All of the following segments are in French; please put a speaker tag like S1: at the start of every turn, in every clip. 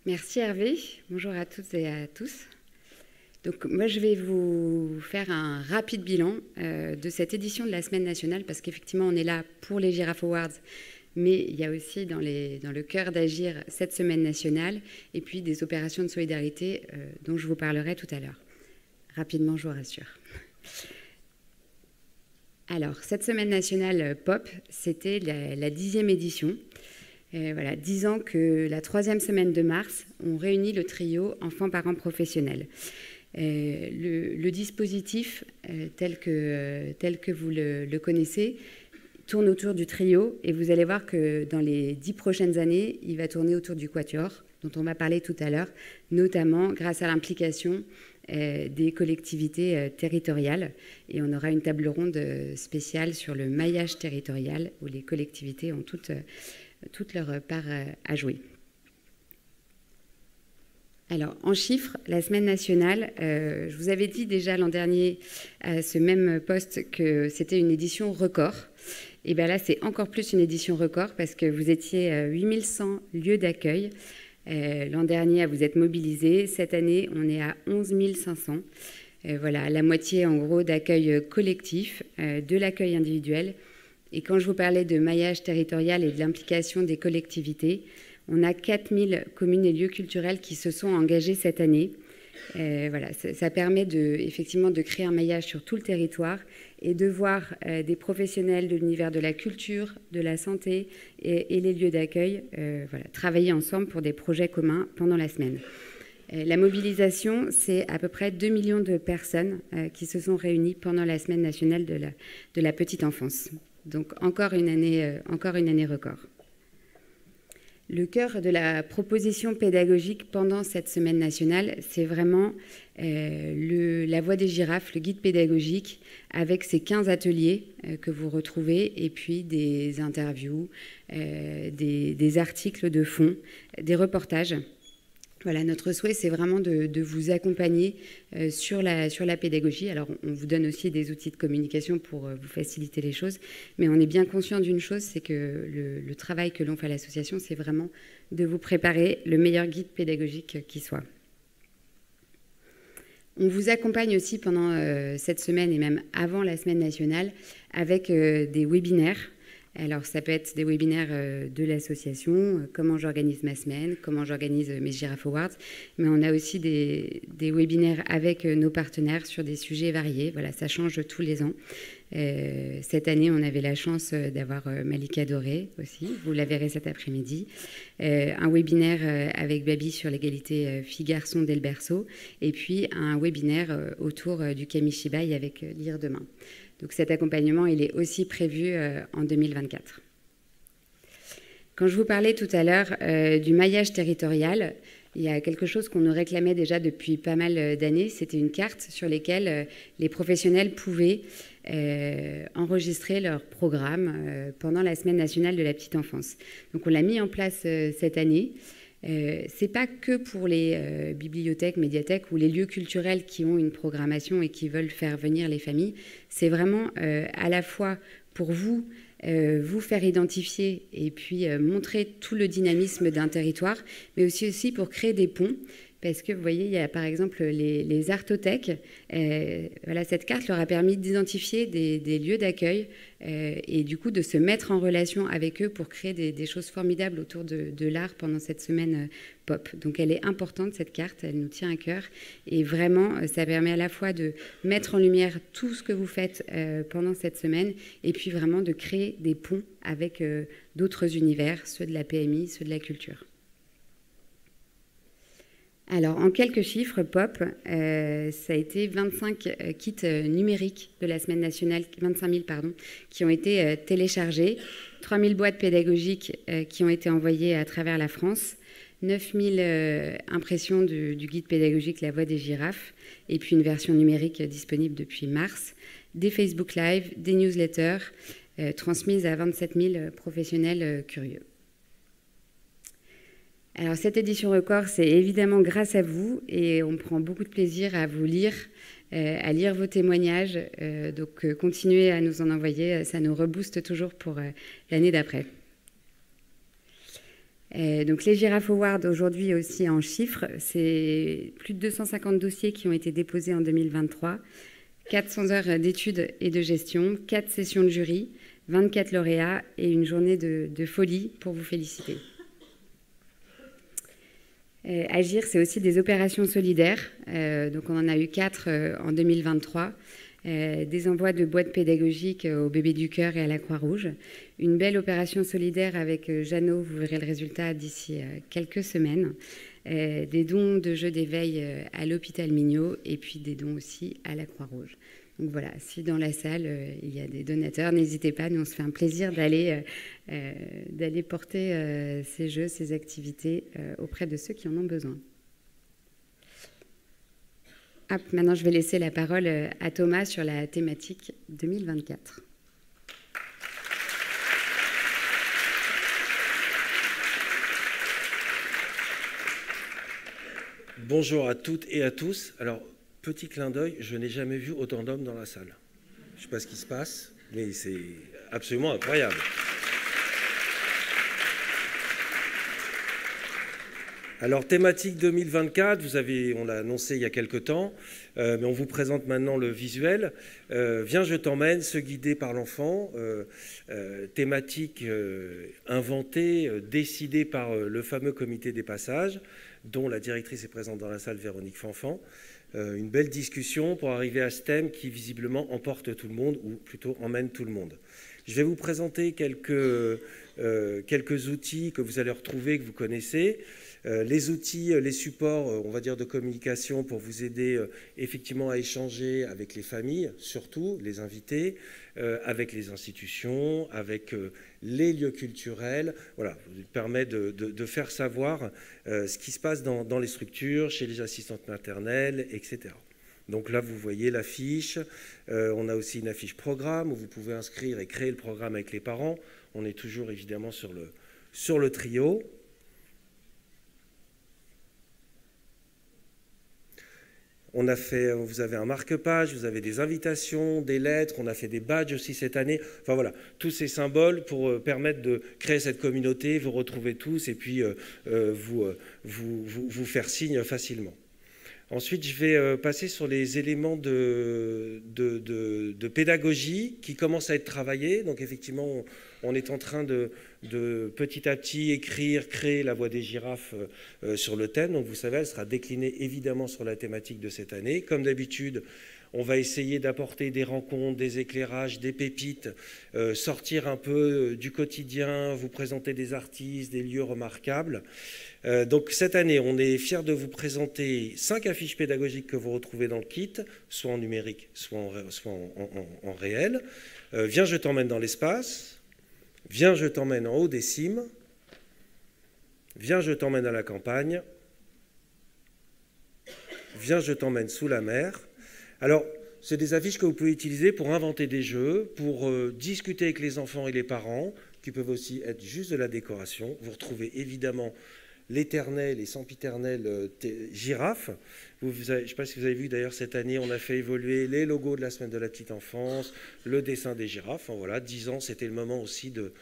S1: Merci Hervé, bonjour à toutes et à tous. Donc moi je vais vous faire un rapide bilan de cette édition de la Semaine nationale parce qu'effectivement on est là pour les Giraffe Awards, mais il y a aussi dans le cœur d'Agir cette Semaine nationale et puis des opérations de solidarité dont je vous parlerai tout à l'heure. Rapidement, je vous rassure. Alors cette Semaine nationale POP, c'était la 10e édition. Voilà, 10 ans que la 3e semaine de mars, on réunit le trio enfants-parents professionnels. Le dispositif, tel que vous le connaissez, tourne autour du trio et vous allez voir que dans les 10 prochaines années, il va tourner autour du quatuor, dont on va parler tout à l'heure, notamment grâce à l'implication des collectivités territoriales. Et on aura une table ronde spéciale sur le maillage territorial où les collectivités ont toute leur part à jouer. Alors, en chiffres, la Semaine nationale, je vous avais dit déjà l'an dernier à ce même poste que c'était une édition record. Et bien là, c'est encore plus une édition record parce que vous étiez 8100 lieux d'accueil. L'an dernier, vous êtes mobilisés. Cette année, on est à 11 500. Voilà, la moitié en gros d'accueil collectif, de l'accueil individuel. Et quand je vous parlais de maillage territorial et de l'implication des collectivités, on a 4000 communes et lieux culturels qui se sont engagés cette année. Voilà, ça permet effectivement de créer un maillage sur tout le territoire et de voir des professionnels de l'univers de la culture, de la santé et les lieux d'accueil voilà, travailler ensemble pour des projets communs pendant la semaine. La mobilisation, c'est à peu près 2 millions de personnes qui se sont réunies pendant la Semaine nationale de la petite enfance. Donc encore une année record. Le cœur de la proposition pédagogique pendant cette semaine nationale, c'est vraiment la voix des girafes, le guide pédagogique, avec ses 15 ateliers que vous retrouvez, et puis des interviews, des articles de fond, des reportages. Voilà, notre souhait, c'est vraiment de vous accompagner sur la pédagogie. Alors, on vous donne aussi des outils de communication pour vous faciliter les choses, mais on est bien conscient d'une chose, c'est que le travail que l'on fait à l'association, c'est vraiment de vous préparer le meilleur guide pédagogique qui soit. On vous accompagne aussi pendant cette semaine et même avant la semaine nationale avec des webinaires. Alors, ça peut être des webinaires de l'association, comment j'organise ma semaine, comment j'organise mes Giraffe Awards, mais on a aussi des webinaires avec nos partenaires sur des sujets variés. Voilà, ça change tous les ans. Cette année, on avait la chance d'avoir Malika Doré aussi, vous la verrez cet après-midi. Un webinaire avec Babi sur l'égalité filles-garçons dès le berceau, et puis un webinaire autour du Kamishibai avec Lire demain. Donc cet accompagnement, il est aussi prévu en 2024. Quand je vous parlais tout à l'heure du maillage territorial, il y a quelque chose qu'on nous réclamait déjà depuis pas mal d'années. C'était une carte sur laquelle les professionnels pouvaient enregistrer leur programme pendant la Semaine nationale de la petite enfance. Donc on l'a mis en place cette année. C'est pas que pour les bibliothèques, médiathèques ou les lieux culturels qui ont une programmation et qui veulent faire venir les familles. C'est vraiment à la fois pour vous, vous faire identifier et puis montrer tout le dynamisme d'un territoire, mais aussi pour créer des ponts. Parce que vous voyez, il y a par exemple les artothèques. Voilà, cette carte leur a permis d'identifier des lieux d'accueil et du coup de se mettre en relation avec eux pour créer des choses formidables autour de l'art pendant cette semaine pop. Donc elle est importante cette carte, elle nous tient à cœur et vraiment ça permet à la fois de mettre en lumière tout ce que vous faites pendant cette semaine et puis vraiment de créer des ponts avec d'autres univers, ceux de la PMI, ceux de la culture. Alors, en quelques chiffres, POP, ça a été 25 kits numériques de la semaine nationale, 25 000, pardon, qui ont été téléchargés, 3 000 boîtes pédagogiques qui ont été envoyées à travers la France, 9 000 impressions du guide pédagogique La Voix des girafes, et puis une version numérique disponible depuis mars, des Facebook Live, des newsletters transmises à 27 000 professionnels curieux. Alors cette édition record, c'est évidemment grâce à vous et on prend beaucoup de plaisir à vous lire, à lire vos témoignages. Donc continuez à nous en envoyer, ça nous rebooste toujours pour l'année d'après. Donc les Giraffe Awards aujourd'hui aussi en chiffres, c'est plus de 250 dossiers qui ont été déposés en 2023, 400 heures d'études et de gestion, 4 sessions de jury, 24 lauréats et une journée de folie pour vous féliciter. Agir, c'est aussi des opérations solidaires. Donc on en a eu 4 en 2023. Des envois de boîtes pédagogiques au Bébés du Cœur et à la Croix-Rouge. Une belle opération solidaire avec Jeannot, vous verrez le résultat d'ici quelques semaines. Des dons de jeux d'éveil à l'hôpital Mignot et puis des dons aussi à la Croix-Rouge. Donc voilà, si dans la salle, il y a des donateurs, n'hésitez pas, nous on se fait un plaisir d'aller porter ces jeux, ces activités auprès de ceux qui en ont besoin. Maintenant, je vais laisser la parole à Thomas sur la thématique 2024.
S2: Bonjour à toutes et à tous. Alors, petit clin d'œil, je n'ai jamais vu autant d'hommes dans la salle. Je ne sais pas ce qui se passe, mais c'est absolument incroyable. Alors, thématique 2024, on l'a annoncé il y a quelque temps, mais on vous présente maintenant le visuel. Viens, je t'emmène, se guider par l'enfant. Thématique inventée, décidée par le fameux comité des passages, dont la directrice est présente dans la salle, Véronique Fanfan. Une belle discussion pour arriver à ce thème qui, visiblement, emporte tout le monde, ou plutôt emmène tout le monde. Je vais vous présenter quelques outils que vous allez retrouver, que vous connaissez. Les outils, les supports, on va dire, de communication pour vous aider effectivement à échanger avec les familles, surtout les invités, avec les institutions, avec les lieux culturels. Voilà, ça permet de faire savoir ce qui se passe dans les structures, chez les assistantes maternelles, etc. Donc là, vous voyez l'affiche. On a aussi une affiche programme où vous pouvez inscrire et créer le programme avec les parents. On est toujours évidemment sur le trio. Vous avez un marque-page, vous avez des invitations, des lettres, on a fait des badges aussi cette année. Enfin voilà, tous ces symboles pour permettre de créer cette communauté, vous retrouver tous et puis vous faire signe facilement. Ensuite, je vais passer sur les éléments de pédagogie qui commencent à être travaillés. Donc effectivement, on est en train de petit à petit créer la voix des girafes sur le thème. Donc vous savez, elle sera déclinée évidemment sur la thématique de cette année. Comme d'habitude, on va essayer d'apporter des rencontres, des éclairages, des pépites, sortir un peu du quotidien, vous présenter des artistes, des lieux remarquables. Donc cette année, on est fiers de vous présenter 5 affiches pédagogiques que vous retrouvez dans le kit, soit en numérique, soit en réel. Viens, je t'emmène dans l'espace. Viens, je t'emmène en haut des cimes. Viens, je t'emmène à la campagne. Viens, je t'emmène sous la mer. Alors, c'est des affiches que vous pouvez utiliser pour inventer des jeux, pour discuter avec les enfants et les parents, qui peuvent aussi être juste de la décoration. Vous retrouvez évidemment l'éternel et sempiternel girafe. Je ne sais pas si vous avez vu d'ailleurs cette année, on a fait évoluer les logos de la semaine de la petite enfance, le dessin des girafes. Enfin, voilà, 10 ans, c'était le moment aussi de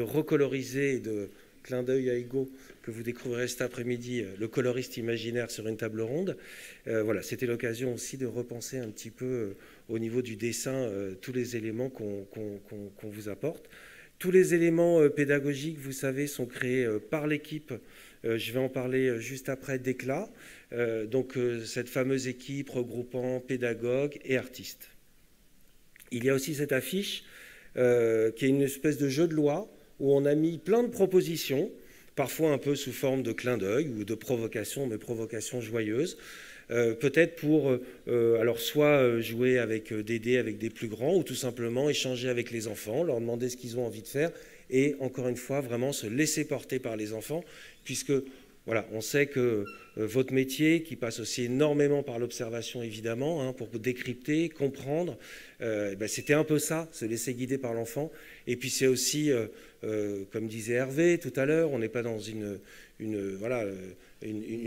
S2: recoloriser et de clin d'œil à Hugo, que vous découvrirez cet après-midi, le coloriste imaginaire sur une table ronde. Voilà, c'était l'occasion aussi de repenser un petit peu au niveau du dessin tous les éléments qu'on vous apporte. Tous les éléments pédagogiques, vous savez, sont créés par l'équipe. Je vais en parler juste après d'Éclat. Donc cette fameuse équipe regroupant pédagogues et artistes. Il y a aussi cette affiche qui est une espèce de jeu de loi où on a mis plein de propositions, parfois un peu sous forme de clin d'œil ou de provocation, mais provocation joyeuse. Peut-être pour alors soit jouer avec des dés avec des plus grands ou tout simplement échanger avec les enfants, leur demander ce qu'ils ont envie de faire et encore une fois vraiment se laisser porter par les enfants puisque voilà, on sait que votre métier, qui passe aussi énormément par l'observation évidemment, hein, pour décrypter, comprendre, c'était un peu ça, se laisser guider par l'enfant. Et puis c'est aussi, comme disait Hervé tout à l'heure, on n'est pas dans une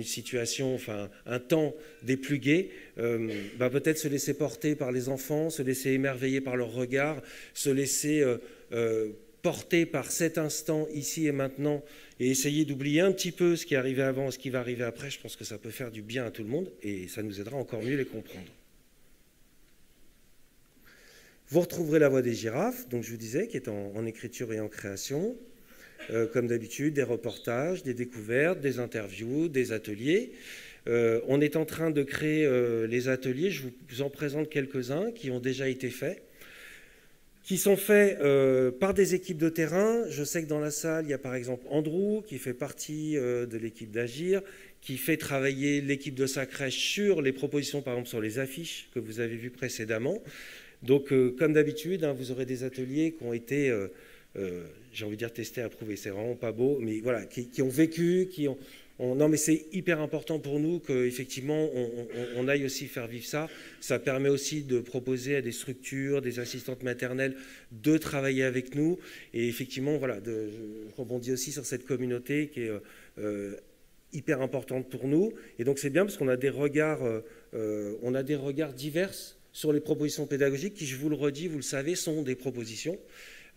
S2: situation, enfin un temps déplugué, peut-être se laisser porter par les enfants, se laisser émerveiller par leur regard, se laisser porté par cet instant, ici et maintenant, et essayer d'oublier un petit peu ce qui est arrivé avant et ce qui va arriver après, je pense que ça peut faire du bien à tout le monde et ça nous aidera encore mieux à les comprendre. Vous retrouverez La Voix des girafes, donc je vous disais, qui est en écriture et en création. Comme d'habitude, des reportages, des découvertes, des interviews, des ateliers. On est en train de créer les ateliers, je vous en présente quelques-uns qui ont déjà été faits, qui sont faits par des équipes de terrain. Je sais que dans la salle, il y a par exemple Andrew, qui fait partie de l'équipe d'Agir, qui fait travailler l'équipe de sa crèche sur les propositions, par exemple, sur les affiches que vous avez vues précédemment. Donc, comme d'habitude, hein, vous aurez des ateliers qui ont été, j'ai envie de dire, testés, approuvés. C'est vraiment pas beau, mais voilà, qui ont vécu, non, mais c'est hyper important pour nous qu'effectivement, on aille aussi faire vivre ça. Ça permet aussi de proposer à des structures, des assistantes maternelles, de travailler avec nous. Et effectivement, voilà, je rebondis aussi sur cette communauté qui est hyper importante pour nous. Et donc, c'est bien parce qu'on a des regards divers sur les propositions pédagogiques qui, je vous le redis, vous le savez, sont des propositions.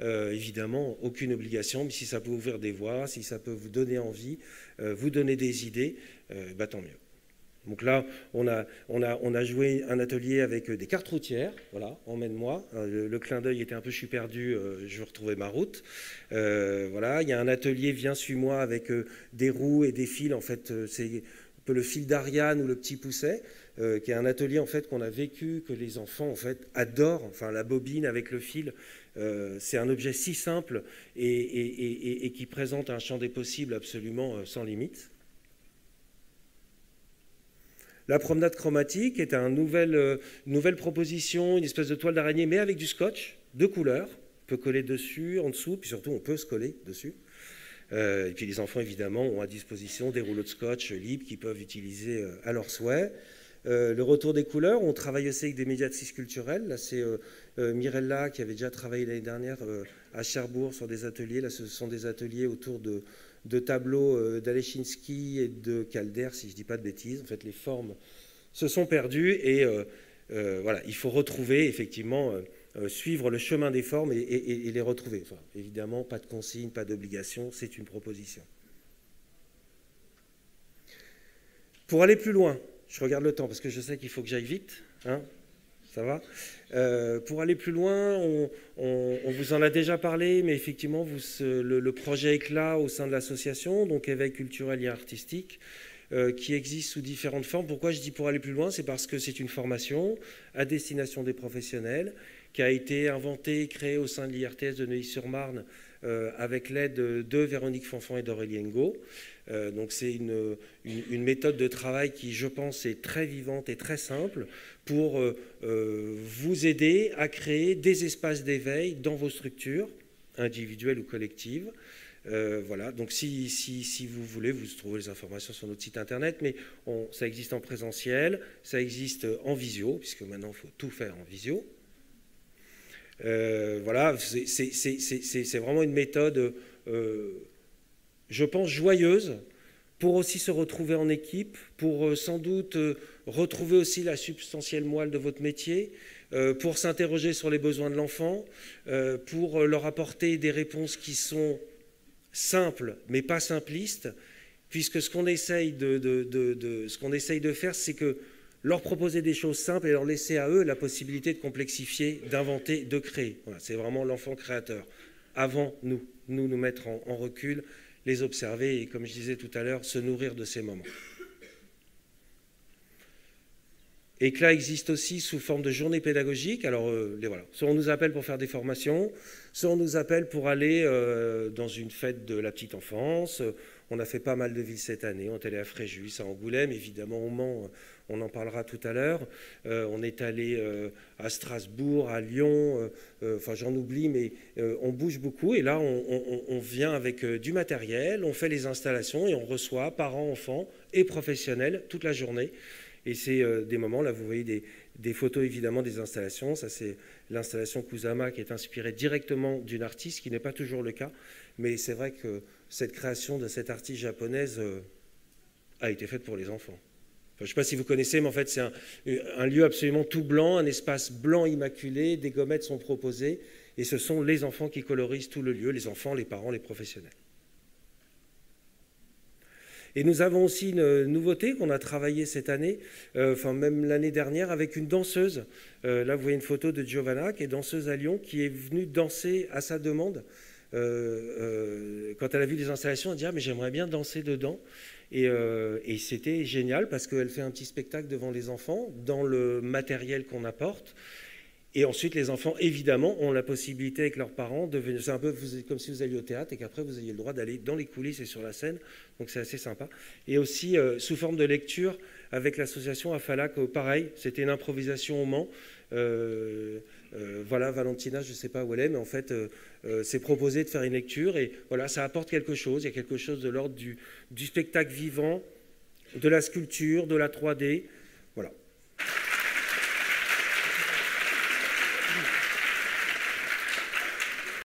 S2: Évidemment, aucune obligation, mais si ça peut ouvrir des voies, si ça peut vous donner envie, vous donner des idées, tant mieux. Donc là, on a joué un atelier avec des cartes routières, voilà, emmène-moi. Le clin d'œil était un peu, je suis perdu, je vais retrouver ma route. Voilà, il y a un atelier, viens, suis-moi, avec des roues et des fils, en fait, c'est un peu le fil d'Ariane ou le petit pousset. Qui est un atelier en fait qu'on a vécu, que les enfants en fait adorent. Enfin, la bobine avec le fil, c'est un objet si simple et qui présente un champ des possibles absolument sans limite. La promenade chromatique est une nouvelle proposition, une espèce de toile d'araignée, mais avec du scotch de couleur. On peut coller dessus, en dessous, puis surtout on peut se coller dessus. Et puis les enfants évidemment ont à disposition des rouleaux de scotch libres qu'ils peuvent utiliser à leur souhait. Le retour des couleurs, on travaille aussi avec des médiatrices culturelles. Là, c'est Mirella qui avait déjà travaillé l'année dernière à Cherbourg sur des ateliers. Là, ce sont des ateliers autour de tableaux d'Alechinsky et de Calder, si je ne dis pas de bêtises. En fait, les formes se sont perdues et voilà, il faut retrouver, effectivement, suivre le chemin des formes et les retrouver. Enfin, évidemment, pas de consigne, pas d'obligation, c'est une proposition. Pour aller plus loin, je regarde le temps parce que je sais qu'il faut que j'aille vite. Hein, ça va pour aller plus loin, on vous en a déjà parlé, mais effectivement, le projet Éclat au sein de l'association, donc éveil culturel et artistique, qui existe sous différentes formes. Pourquoi je dis pour aller plus loin? C'est parce que c'est une formation à destination des professionnels qui a été inventée et créée au sein de l'IRTS de Neuilly-sur-Marne avec l'aide de Véronique Fanfan et d'Aurélie Ngo. Donc c'est une méthode de travail qui, je pense, est très vivante et très simple pour vous aider à créer des espaces d'éveil dans vos structures, individuelles ou collectives. Voilà, donc si vous voulez, vous trouvez les informations sur notre site internet, mais ça existe en présentiel, ça existe en visio, puisque maintenant il faut tout faire en visio. Voilà, c'est vraiment une méthode, je pense, joyeuse, pour aussi se retrouver en équipe, pour sans doute retrouver aussi la substantielle moelle de votre métier, pour s'interroger sur les besoins de l'enfant, pour leur apporter des réponses qui sont simples, mais pas simplistes, puisque ce qu'on essaye de faire, c'est que leur proposer des choses simples et leur laisser à eux la possibilité de complexifier, d'inventer, de créer. Voilà, c'est vraiment l'enfant créateur. Avant nous mettre en recul, les observer et, comme je disais tout à l'heure, se nourrir de ces moments. Éclat existe aussi sous forme de journée pédagogique. Alors, voilà. Soit on nous appelle pour faire des formations, soit on nous appelle pour aller dans une fête de la petite enfance. On a fait pas mal de villes cette année. On est allé à Fréjus, à Angoulême, évidemment au Mans, on en parlera tout à l'heure. On est allé à Strasbourg, à Lyon, enfin j'en oublie, mais on bouge beaucoup. Et là, on vient avec du matériel, on fait les installations et on reçoit parents, enfants et professionnels toute la journée. Et c'est des moments, là vous voyez des photos évidemment des installations. Ça c'est l'installation Kusama qui est inspirée directement d'une artiste, ce qui n'est pas toujours le cas. Mais c'est vrai que cette création de cette artiste japonaise a été faite pour les enfants. Enfin, je ne sais pas si vous connaissez, mais en fait c'est un lieu absolument tout blanc, un espace blanc immaculé, des gommettes sont proposées. Et ce sont les enfants qui colorisent tout le lieu, les enfants, les parents, les professionnels. Et nous avons aussi une nouveauté qu'on a travaillée cette année, enfin même l'année dernière, avec une danseuse. Là, vous voyez une photo de Giovanna, qui est danseuse à Lyon, qui est venue danser à sa demande. Quand elle a vu les installations, elle a dit « Ah, mais j'aimerais bien danser dedans ». Et c'était génial parce qu'elle fait un petit spectacle devant les enfants, dans le matériel qu'on apporte. Et ensuite, les enfants, évidemment, ont la possibilité avec leurs parents de venir. C'est un peu comme si vous alliez au théâtre et qu'après, vous ayez le droit d'aller dans les coulisses et sur la scène. Donc, c'est assez sympa. Et aussi, sous forme de lecture, avec l'association Afalac, pareil, c'était une improvisation au Mans. Voilà, Valentina, je ne sais pas où elle est, mais en fait, c'est proposé de faire une lecture. Et voilà, ça apporte quelque chose. Il y a quelque chose de l'ordre du spectacle vivant, de la sculpture, de la 3D. Voilà.